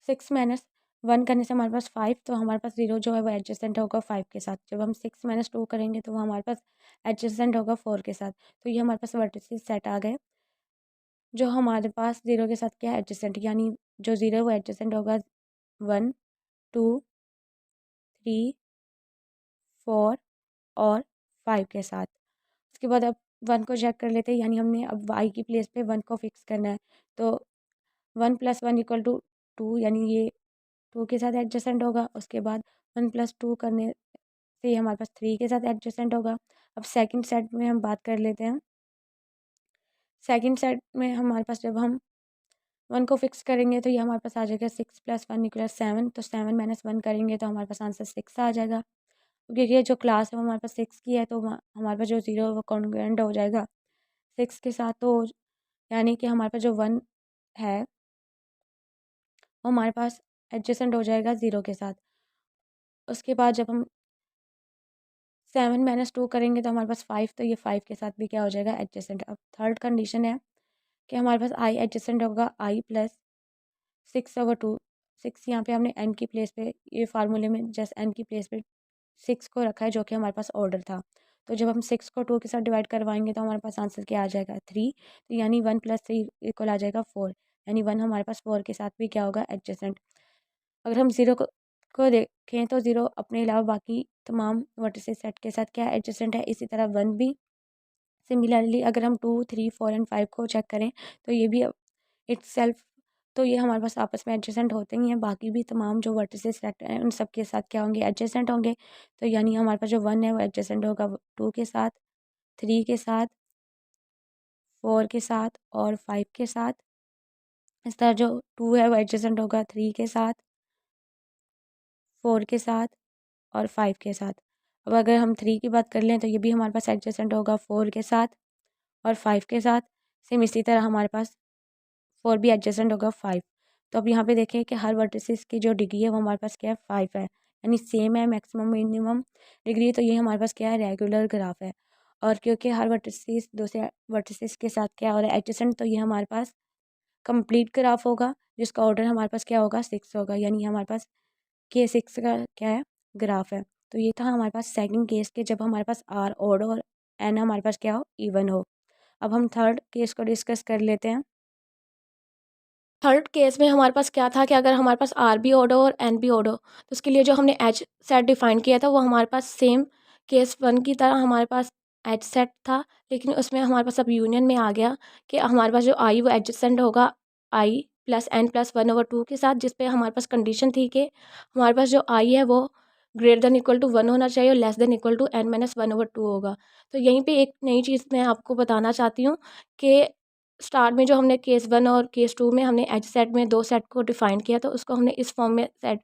6 - 1 करने से हमारे पास 5, तो हमारे पास 0 जो है वो एडजेसेंट होगा 5 के साथ। जब हम 6 - 2 करेंगे तो वो हमारे पास एडजेसेंट होगा 4 के साथ। तो ये हमारे पास वर्टिसेस सेट आ गए जो हमारे पास 0 के साथ क्या है, एडजेसेंट, यानी जो 0 है वो एडजेसेंट होगा 1, 2, 3, 4 और 5 के साथ। उसके बाद अब 1 को चेक कर लेते हैं, यानी हमने अब y की प्लेस पे 1 को फिक्स करना है। तो 1 + 1 = 2, यानी ये 2 के साथ एडजेसेंट होगा। उसके बाद 1 + 2 करने से ये हमारे पास 3 के साथ एडजेसेंट होगा। अब सेकंड सेट में हम बात कर लेते हैं। सेकंड सेट में हमारे पास जब हम 1 को फिक्स करेंगे तो ये हमारे पास आ जाएगा 6 + 1 = 7। तो 7 - 1 करेंगे तो हमारे पास आंसर 6 आ जाएगा। क्योंकि ये जो क्लास है वो हमारे पास 6 की है तो हमारे पास जो 0 है वो कॉन्ग्रुएंट हो जाएगा 6 के साथ। तो यानी कि हमारे पास जो 1 है वो हमारे पास एडजेसेंट हो जाएगा 0 के साथ। उसके बाद जब हम 7 - 2 करेंगे तो हमारे पास 5, तो ये 5 के साथ भी क्या हो जाएगा, एडजेसेंट। अब थर्ड कंडीशन है कि हमारे पास आई एडजेसेंट होगा आई प्लस 6/2। 6 यहाँ पे हमने एन की प्लेस पे, ये फार्मूले में जस्ट एन की प्लेस पे 6 को रखा है जो कि हमारे पास ऑर्डर था। तो जब हम 6 को 2 के साथ डिवाइड करवाएंगे तो हमारे पास आंसर क्या आ जाएगा, 3। तो यानी 1 + 3 = आ जाएगा 4, यानी 1 हमारे पास 4 के साथ भी क्या होगा, एडजेसेंट। अगर हम 0 को देखें तो 0 अपने अलावा बाकी तमाम वर्टिसेस सेट के साथ क्या एडजेसेंट है। इसी तरह 1 भी। सिमिलरली अगर हम 2, 3, 4 एंड 5 को चेक करें तो ये भी इट्सेल्फ, तो ये हमारे पास आपस में एडजेसेंट होते ही हैं। बाकी भी तमाम जो वर्टिसेस सेट हैं उन सब के साथ क्या होंगे, एडजेसेंट होंगे। तो यानी हमारे पास जो 1 है वो एडजेसेंट होगा 2 के साथ, 3 के साथ, 4 के साथ और 5 के साथ। इस तरह जो 2 है वो एडजेसेंट होगा 3 के साथ, 4 के साथ और 5 के साथ। अब अगर हम 3 की बात कर लें तो ये भी हमारे पास एडजेसेंट होगा 4 के साथ और 5 के साथ। सेम इसी तरह हमारे पास 4 भी एडजेसेंट होगा 5। तो अब यहाँ पे देखें कि हर वर्टिसेस की जो डिग्री है वो हमारे पास क्या है 5 है, यानी सेम है मैक्सिमम मिनिमम डिग्री। तो ये हमारे पास क्या है रेगुलर ग्राफ है। और क्योंकि हर वर्टिसेस दूसरे वर्टिसेस के साथ क्या हो रहा है एडजेसेंट, तो ये हमारे पास कंप्लीट ग्राफ होगा जिसका ऑर्डर हमारे पास क्या होगा 6 होगा, यानी हमारे पास K6 का क्या है ग्राफ है। तो ये था हमारे पास सेकंड केस के जब हमारे पास आर ऑड और एन हमारे पास क्या हो इवन हो। अब हम थर्ड केस को डिस्कस कर लेते हैं। थर्ड केस में हमारे पास क्या था कि अगर हमारे पास आर भी ऑड हो और एन भी ऑड हो तो उसके लिए जो हमने एच सेट डिफाइन किया था वो हमारे पास सेम केस वन की तरह हमारे पास एच सेट था, लेकिन उसमें हमारे पास अब यूनियन में आ गया कि हमारे पास जो आई वो एडजेसेंट होगा आई प्लस एन प्लस 1/2 के साथ, जिस पे हमारे पास कंडीशन थी कि हमारे पास जो आई है वो ग्रेटर देन इक्वल टू 1 होना चाहिए और less than equal to n minus 1/2 होगा। तो यहीं पे एक नई चीज़ मैं आपको बताना चाहती हूँ कि स्टार्ट में जो हमने केस वन और केस टू में हमने एच सेट में दो सेट को डिफाइन किया तो उसको हमने इस फॉर्म में सेट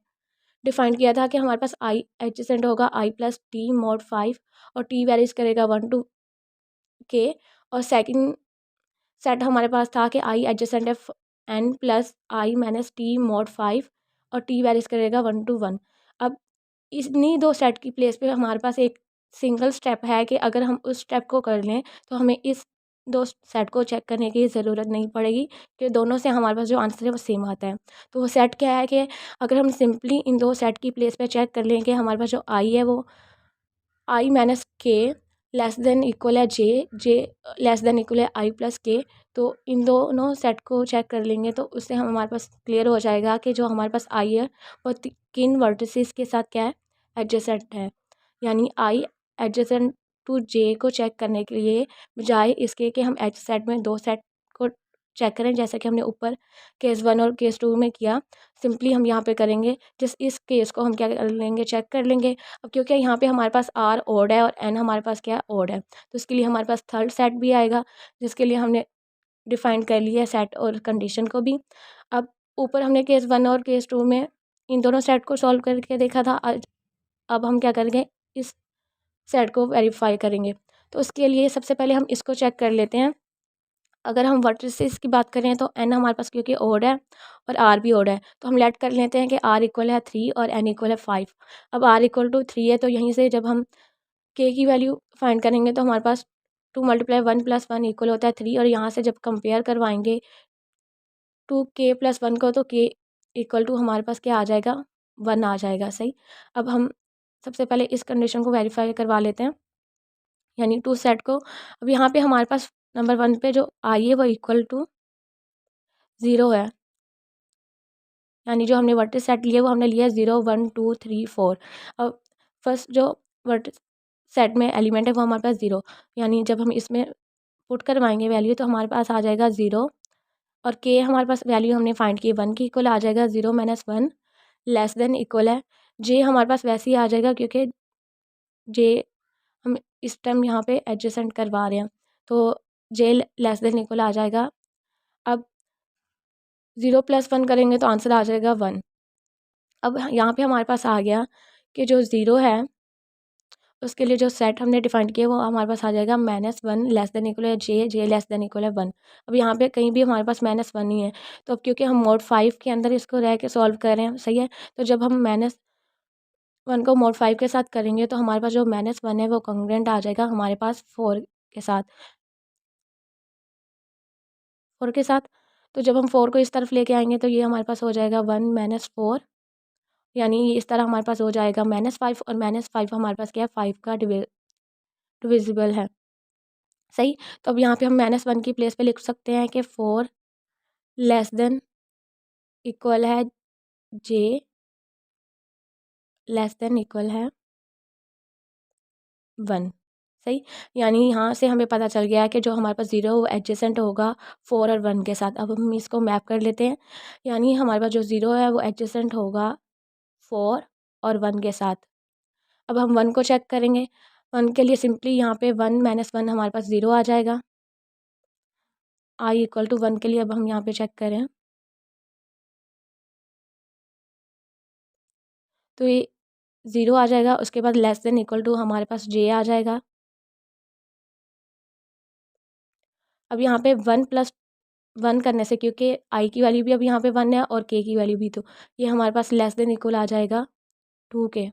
डिफाइन किया था कि हमारे पास आई एडजेसेंट होगा आई प्लस टी मॉड 5 और टी वेरीज करेगा 1 to k। और सेकंड सेट हमारे पास था कि आई एडजेसेंट है N plus I minus T mod 5 और टी वेरीज करेगा 1 to 1। अब इन्हीं दो सेट की प्लेस पे हमारे पास एक सिंगल स्टेप है कि अगर हम उस स्टेप को कर लें तो हमें इस दो सेट को चेक करने की ज़रूरत नहीं पड़ेगी कि दोनों से हमारे पास जो आंसर है वो सेम आता है। तो वो सेट क्या है कि अगर हम सिंपली इन दो सेट की प्लेस पे चेक कर लें कि हमारे पास जो आई है वो आई माइनस के लेस देन इक्वल है जे, जे लेस देन इक्वल है आई प्लस के। तो इन दोनों सेट को चेक कर लेंगे तो उससे हमारे पास क्लियर हो जाएगा कि जो हमारे पास आई है वो किन वर्टिसेस के साथ क्या है एडजेसेंट है। यानी आई एडजेसेंट टू जे को चेक करने के लिए बजाय इसके कि हम एच सेट में दो सेट को चेक करें जैसा कि हमने ऊपर केस वन और केस टू में किया, सिंपली हम यहाँ पे करेंगे जिस इस केस को हम क्या कर लेंगे चेक कर लेंगे। अब क्योंकि यहाँ पे हमारे पास आर ओड है और एन हमारे पास क्या ओड है तो इसके लिए हमारे पास थर्ड सेट भी आएगा जिसके लिए हमने डिफाइन कर लिया सेट और कंडीशन को भी। अब ऊपर हमने केस वन और केस टू में इन दोनों सेट को सॉल्व करके देखा था, आज अब हम क्या करेंगे इस सेट को वेरीफाई करेंगे। तो उसके लिए सबसे पहले हम इसको चेक कर लेते हैं। अगर हम वर्टिसेस की बात करें तो एन हमारे पास क्योंकि ओड है और आर भी ओड है तो हम लेट कर लेते हैं कि आर इक्वल है 3 और एन इक्वल है 5। अब आर इक्वल टू 3 है तो यहीं से जब हम के की वैल्यू फाइंड करेंगे तो हमारे पास 2 × 1 + 1 इक्वल होता है 3 और यहाँ से जब कंपेयर करवाएंगे 2k + 1 को तो k इक्वल टू हमारे पास क्या आ जाएगा 1 आ जाएगा। सही, अब हम सबसे पहले इस कंडीशन को वेरीफाई करवा लेते हैं यानी टू सेट को। अब यहाँ पे हमारे पास नंबर 1 पे जो आई है वो इक्वल टू 0 है, यानी जो हमने वर्टिस सेट लिया वो हमने लिया 0 1 2 3 4। अब फर्स्ट जो वर्टिस सेट में एलिमेंट है वो हमारे पास 0, यानी जब हम इसमें पुट करवाएंगे वैल्यू तो हमारे पास आ जाएगा 0 और के हमारे पास वैल्यू हमने फाइंड की 1 की इक्वल आ जाएगा 0 - 1 लेस देन इक्वल है जे हमारे पास वैसे ही आ जाएगा क्योंकि जे हम इस टाइम यहाँ पे एडजेसेंट करवा रहे हैं तो जे लेस देन इक्वल आ जाएगा। अब 0 + 1 करेंगे तो आंसर आ जाएगा 1। अब यहाँ पे हमारे पास आ गया कि जो 0 है उसके लिए जो सेट हमने डिफाइन किया वो हमारे पास आ जाएगा -1 लेस देन इक्वल है जे, जे लेस देन इक्वल है 1। अब यहाँ पे कहीं भी हमारे पास -1 ही है तो अब क्योंकि हम मोड 5 के अंदर इसको रह के सॉल्व कर रहे हैं, सही है। तो जब हम -1 को मोड 5 के साथ करेंगे तो हमारे पास जो -1 है वो कॉन्ग्रुएंट आ जाएगा हमारे पास 4 के साथ, 4 के साथ। तो जब हम 4 को इस तरफ लेके आएंगे तो ये हमारे पास हो जाएगा 1 - 4, यानी इस तरह हमारे पास हो जाएगा -5 और -5 हमारे पास क्या है 5 का डिविजिबल है। सही, तो अब यहाँ पे हम -1 की प्लेस पे लिख सकते हैं कि 4 लेस देन इक्वल है जे लेस देन इक्वल है 1। सही, यानी यहाँ से हमें पता चल गया है कि जो हमारे पास 0 वो एडजेसेंट होगा 4 और 1 के साथ। अब हम इसको मैप कर लेते हैं, यानी हमारे पास जो 0 है वो एडजेसेंट होगा 4 और 1 के साथ। अब हम 1 को चेक करेंगे, 1 के लिए सिंपली यहाँ पे 1 - 1 हमारे पास 0 आ जाएगा। आई इक्वल टू 1 के लिए अब हम यहाँ पे चेक करें तो ये 0 आ जाएगा। उसके बाद लेस देन इक्वल टू हमारे पास जे आ जाएगा। अब यहाँ पे 1+1 करने से, क्योंकि आई की वैल्यू भी अब यहाँ पे 1 है और के की वैल्यू भी, तो ये हमारे पास लेस देन इक्वल आ जाएगा 2 के।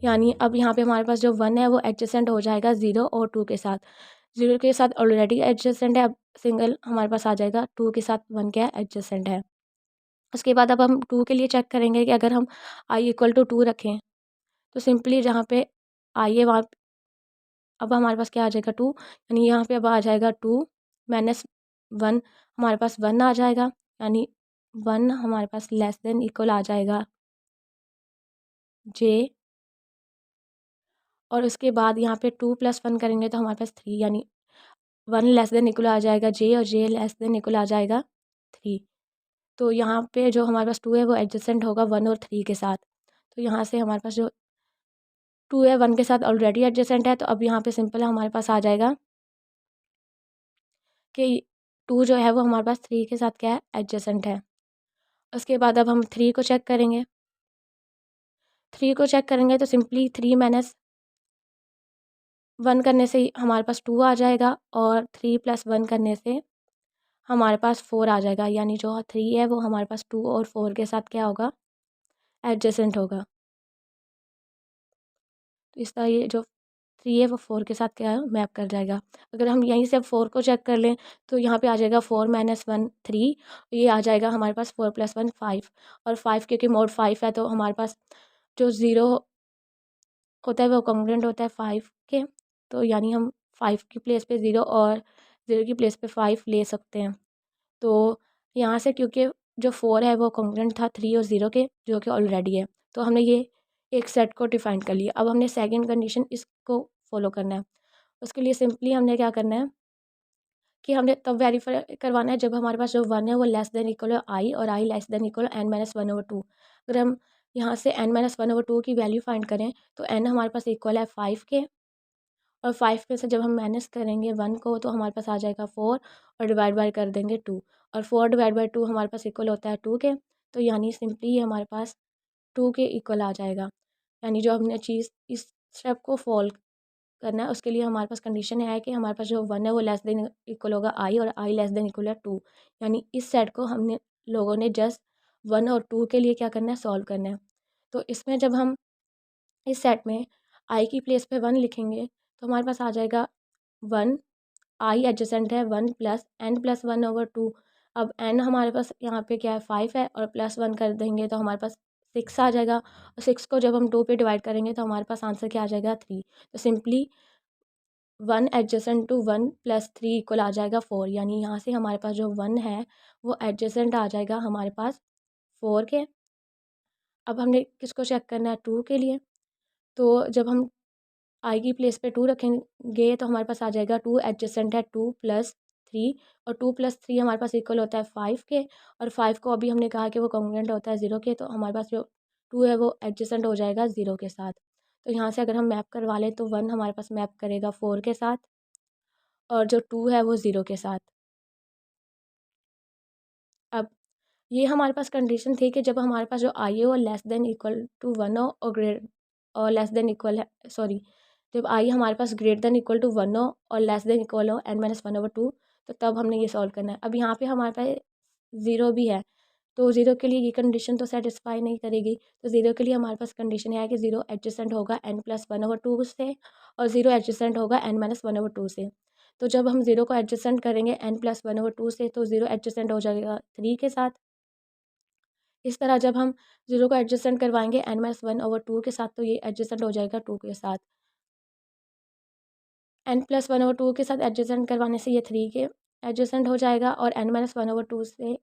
यानी अब यहाँ पे हमारे पास जो 1 है वो एडजेसेंट हो जाएगा 0 और 2 के साथ। 0 के साथ ऑलरेडी एडजेसेंट है, अब सिंगल हमारे पास आ जाएगा 2 के साथ 1 क्या है, एडजेसेंट है। उसके बाद अब हम 2 के लिए चेक करेंगे कि अगर हम आई इक्वल टू 2 रखें तो सिंपली जहाँ पे आई है वहाँ अब हमारे पास क्या आ जाएगा 2, यानी यहाँ पे अब आ जाएगा 2 माइनस 1, हमारे पास 1 आ जाएगा, यानी 1 हमारे पास लेस देन इक्वल आ जाएगा जे। और उसके बाद यहाँ पे 2+1 करेंगे तो हमारे पास 3, यानी 1 लेस देन इक्वल आ जाएगा जे और जे लेस देन इक्वल आ जाएगा 3। तो यहाँ पे जो हमारे पास 2 है वो एडजेसेंट होगा 1 और 3 के साथ। तो यहाँ से हमारे पास जो 2 है 1 के साथ ऑलरेडी एडजेसेंट है, तो अब यहाँ पे सिंपल हमारे पास आ जाएगा कि 2 जो है वो हमारे पास 3 के साथ क्या है, एडजेसेंट है। उसके बाद अब हम 3 को चेक करेंगे। 3 को चेक करेंगे तो सिंपली 3 माइनस 1 करने से हमारे पास 2 आ जाएगा और 3+1 करने से हमारे पास 4 आ जाएगा, यानी जो 3 है वो हमारे पास 2 और 4 के साथ क्या होगा, एडजेसेंट होगा। तो इस तरह ये जो 3 है वो 4 के साथ क्या है, मैप कर जाएगा। अगर हम यहीं से अब 4 को चेक कर लें तो यहाँ पे आ जाएगा 4 माइनस 1 3, ये आ जाएगा हमारे पास 4+1 5, और 5 क्योंकि मोड 5 है तो हमारे पास जो 0 होता है वो कॉन्ग्रुएंट होता है 5 के, तो यानी हम 5 की प्लेस पे 0 और 0 की प्लेस पे 5 ले सकते हैं। तो यहाँ से क्योंकि जो 4 है वो कॉन्ग्रुएंट था 3 और 0 के, जो कि ऑलरेडी है, तो हमने ये एक सेट को डिफाइन कर लिया। अब हमने सेकंड कंडीशन इसको फॉलो करना है। उसके लिए सिंपली हमने क्या करना है कि हमने तब वेरीफाई करवाना है जब हमारे पास जो 1 है वो लेस देन इक्वल आई और आई लेस देन इक्वल n-1/2। अगर हम यहाँ से n-1/2 की वैल्यू फाइंड करें तो n हमारे पास इक्वल है 5 के, और 5 में से जब हम माइनस करेंगे 1 को तो हमारे पास आ जाएगा 4 और डिवाइड बाय कर देंगे 2, और 4 डिवाइड बाय 2 हमारे पास इक्वल होता है 2 के, तो यानी सिंपली ये हमारे पास 2 के इक्वल आ जाएगा। यानी जो हमने चीज़ इस स्टेप को फॉलो करना है उसके लिए हमारे पास कंडीशन है कि हमारे पास जो 1 है वो लेस देन इक्वल होगा आई और आई लेस देन इक्वल है 2, यानी इस सेट को हमने लोगों ने जस्ट 1 और 2 के लिए क्या करना है, सॉल्व करना है। तो इसमें जब हम इस सेट में आई की प्लेस पे 1 लिखेंगे तो हमारे पास आ जाएगा 1, आई एडजेसेंट है 1 प्लस n+1/2। अब n हमारे पास यहाँ पे क्या है 5 है, और +1 कर देंगे तो हमारे पास 6 आ जाएगा, और 6 को जब हम 2 पे डिवाइड करेंगे तो हमारे पास आंसर क्या आ जाएगा 3। तो सिंपली 1 एडजेसेंट टू 1 + 3 इक्वल आ जाएगा 4, यानी यहाँ से हमारे पास जो 1 है वो एडजेसेंट आ जाएगा हमारे पास 4 के। अब हमने किसको चेक करना है, 2 के लिए। तो जब हम आई की प्लेस पे 2 रखेंगे तो हमारे पास आ जाएगा 2 एडजेसेंट है 2 + 3, और 2 + 3 हमारे पास इक्वल होता है 5 के, और 5 को अभी हमने कहा कि वो कॉन्ग्रुएंट होता है 0 के, तो हमारे पास जो 2 है वो एडजेसेंट हो जाएगा 0 के साथ। तो यहाँ से अगर हम मैप करवा लें तो 1 हमारे पास मैप करेगा 4 के साथ, और जो 2 है वो 0 के साथ। अब ये हमारे पास कंडीशन थी कि जब हमारे पास जो आई है वो लेस देन इक्वल टू 1 हो और ग्रेट और लेस देन इक्वल है, सॉरी, जब आई हमारे पास ग्रेटर देन इक्वल टू 1 हो और लेस देन इक्वल हो n-1/2, तो तब हमने ये सॉल्व करना है। अब यहाँ पे हमारे पास 0 भी है, तो 0 के लिए ये कंडीशन तो सेटिस्फाई नहीं करेगी, तो 0 के लिए हमारे पास कंडीशन है कि 0 एडजेसेंट होगा n+1/2 से, और 0 एडजेसेंट होगा n-1/2 से। तो जब हम 0 को एडजेसेंट करेंगे n+1/2 से तो 0 एडजेसेंट हो जाएगा 3 के साथ। इस तरह जब हम 0 को एडजेसेंट करवाएंगे n-1/2 के साथ तो ये एडजेसेंट हो जाएगा 2 के साथ। n+1/2 के साथ एडजेसेंट करवाने से ये 3 के एडजेसेंट हो जाएगा, और n-1/2 से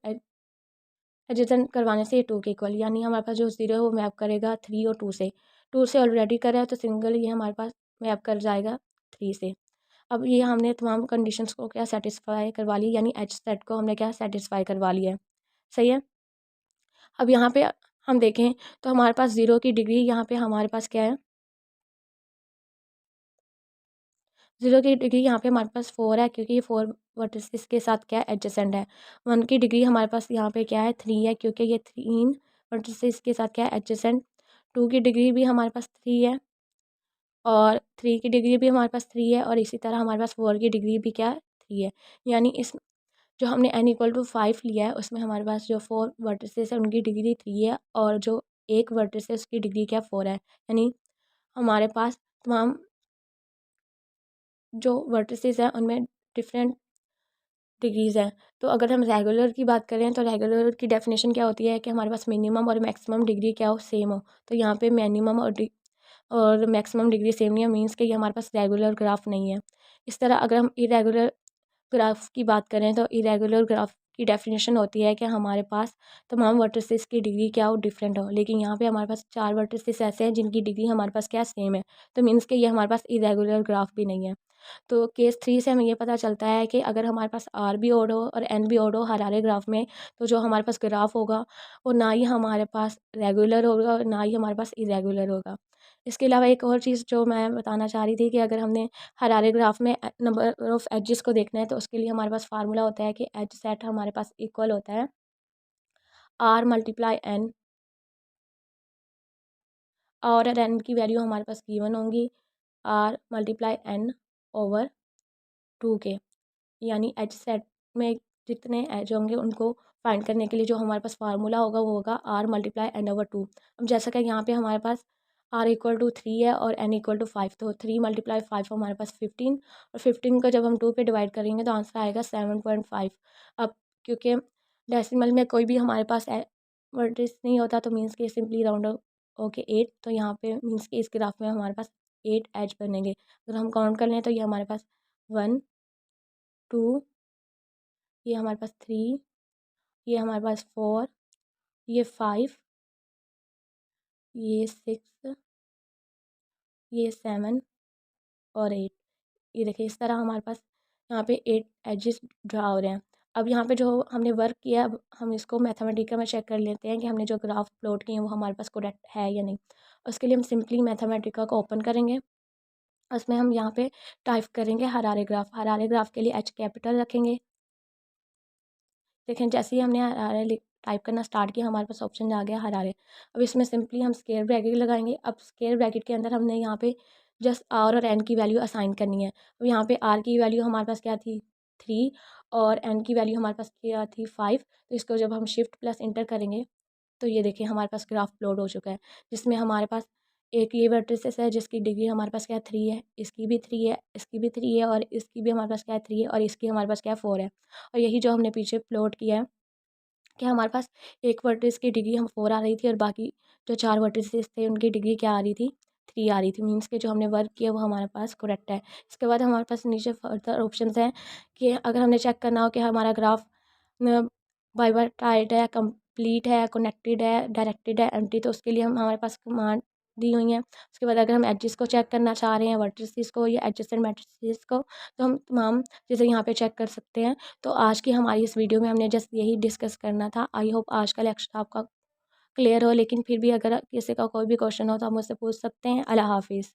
एडजेसेंट करवाने से ये 2 के इक्वल, यानी हमारे पास जो 0 है वो मैप करेगा 3 और 2 से। 2 से ऑलरेडी करा है तो सिंगल ये हमारे पास मैप कर जाएगा 3 से। अब ये हमने तमाम कंडीशंस को क्या सेटिस्फाई करवा ली, यानी एच सेट को हमने क्या सेटिस्फाई करवा लिया है। सही है। अब यहाँ पे हम देखें तो हमारे पास 0 की डिग्री यहाँ पे हमारे पास क्या है, 0 की डिग्री यहाँ पे हमारे पास 4 है, क्योंकि ये 4 वर्टिसेस के साथ क्या है, एडजेसेंट है। 1 की डिग्री हमारे पास यहाँ पे क्या है, 3 है, क्योंकि ये 3 वर्टिसेस के साथ क्या है, एडजेसेंट। 2 की डिग्री भी हमारे पास 3 है और 3 की डिग्री भी हमारे पास 3 है और इसी तरह हमारे पास 4 की डिग्री भी क्या है 3 है। यानी इस जो हमने n इक्वल टू 5 लिया है उसमें हमारे पास जो 4 वर्टिसेस है उनकी डिग्री 3 है और जो एक वर्टिस है उसकी डिग्री क्या 4 है। यानी हमारे पास तमाम जो वर्टिसेस हैं उनमें डिफरेंट डिग्रीज़ हैं। तो अगर हम रेगुलर की बात करें तो रेगुलर की डेफिनेशन क्या होती है कि हमारे पास मिनिमम और मैक्सिमम डिग्री क्या हो सेम हो। तो यहाँ पे मिनिमम और मैक्सिमम डिग्री सेम नहीं है, मीन्स कि ये हमारे पास रेगुलर ग्राफ नहीं है। इस तरह अगर हम इरेगुलर ग्राफ की बात करें तो इरेगुलर ग्राफ की डेफिनेशन होती है कि हमारे पास तमाम वर्टिसेस की डिग्री क्या हो डिफरेंट हो, लेकिन यहाँ पे हमारे पास 4 वर्टिसेस ऐसे हैं जिनकी डिग्री हमारे पास क्या सेम है। तो मीन्स कि ये हमारे पास इरेगुलर ग्राफ भी नहीं है। तो केस 3 से हमें ये पता चलता है कि अगर हमारे पास आर भी ओड हो और एन भी ओड हो हरारे ग्राफ में, तो जो हमारे पास ग्राफ होगा वो ना ही हमारे पास रेगुलर होगा और ना ही हमारे पास इरेगुलर होगा। इसके अलावा एक और चीज़ जो मैं बताना चाह रही थी कि अगर हमने हरारे ग्राफ में नंबर ऑफ़ एजेस को देखना है तो उसके लिए हमारे पास फार्मूला होता है कि एज सेट हमारे पास इक्वल होता है आर मल्टीप्लाई एन, और एन की वैल्यू हमारे पास गिवन होंगी आर मल्टीप्लाई एन ओवर 2 के। यानी एच सेट में जितने एज होंगे उनको फाइंड करने के लिए जो हमारे पास फार्मूला होगा वो होगा आर मल्टीप्लाई एन ओवर 2। अब जैसा कि यहाँ पे हमारे पास आर इक्वल टू 3 है और एन इक्वल टू 5, तो 3 मल्टीप्लाई 5 हमारे पास 15 और 15 को जब हम 2 पे डिवाइड करेंगे तो आंसर आएगा 7.5। अब क्योंकि डेसिमल में कोई भी हमारे पास वर्टिस नहीं होता तो मीन्स के सिंपली राउंड ओके 8, तो यहाँ पे मीन्स कि इस ग्राफ में हमारे पास 8 एज बनेंगे। अगर हम काउंट कर लें तो ये हमारे पास 1 2, ये हमारे पास 3, ये हमारे पास 4, ये 5, ये 6, ये 7 और 8। ये देखिए इस तरह हमारे पास यहाँ पे 8 एजेस ड्रा हो रहे हैं। अब यहाँ पे जो हमने वर्क किया अब हम इसको मैथमेटिका में चेक कर लेते हैं कि हमने जो ग्राफ प्लॉट किए हैं वो हमारे पास करेक्ट है या नहीं। उसके लिए हम सिंपली मैथमेटिका को ओपन करेंगे, उसमें हम यहाँ पे टाइप करेंगे हरारे ग्राफ। हरारे ग्राफ के लिए एच कैपिटल रखेंगे। देखें जैसे ही हमने हरारे टाइप करना स्टार्ट किया हमारे पास ऑप्शन आ गया हरारे। अब इसमें सिंपली हम स्क्वायर ब्रैकेट लगाएंगे। अब स्क्वायर ब्रैकेट के अंदर हमने यहाँ पे जस्ट आर और एन की वैल्यू असाइन करनी है। अब यहाँ पे आर की वैल्यू हमारे पास क्या थी 3 और एन की वैल्यू हमारे पास क्या थी 5। तो इसको जब हम शिफ्ट प्लस इंटर करेंगे तो ये देखिए हमारे पास ग्राफ लोड हो चुका है, जिसमें हमारे पास एक ये वर्टिसेस है जिसकी डिग्री हमारे पास क्या है 3 है, इसकी भी 3 है, इसकी भी 3 है और इसकी भी हमारे पास क्या है 3 है और इसकी हमारे पास क्या है 4 है। और यही जो हमने पीछे प्लॉट किया है कि हमारे पास एक वर्टिस की डिग्री हम 4 आ रही थी और बाकी जो 4 वर्टिसेस थे उनकी डिग्री क्या आ रही थी 3 आ रही थी। मीन्स के जो हमने वर्क किया वो हमारे पास करेक्ट है। इसके बाद हमारे पास नीचे फर्दर ऑप्शंस हैं कि अगर हमने चेक करना हो कि हमारा ग्राफ बाइबरटाइट है, कंप्लीट है, कनेक्टेड है, डायरेक्टेड है, एम्प्टी, तो उसके लिए हम हमारे पास कमांड दी हुई हैं। उसके बाद अगर हम एजेस को चेक करना चाह रहे हैं वर्टिसेस को या एडजेसेंट मैट्रिसेस को तो हम तमाम चीज़ें यहाँ पे चेक कर सकते हैं। तो आज की हमारी इस वीडियो में हमने जस्ट यही डिस्कस करना था। आई होप आज का लेक्चर आपका क्लियर हो, लेकिन फिर भी अगर किसी का कोई भी क्वेश्चन हो तो आप मुझसे पूछ सकते हैं। अल्लाह हाफिज़।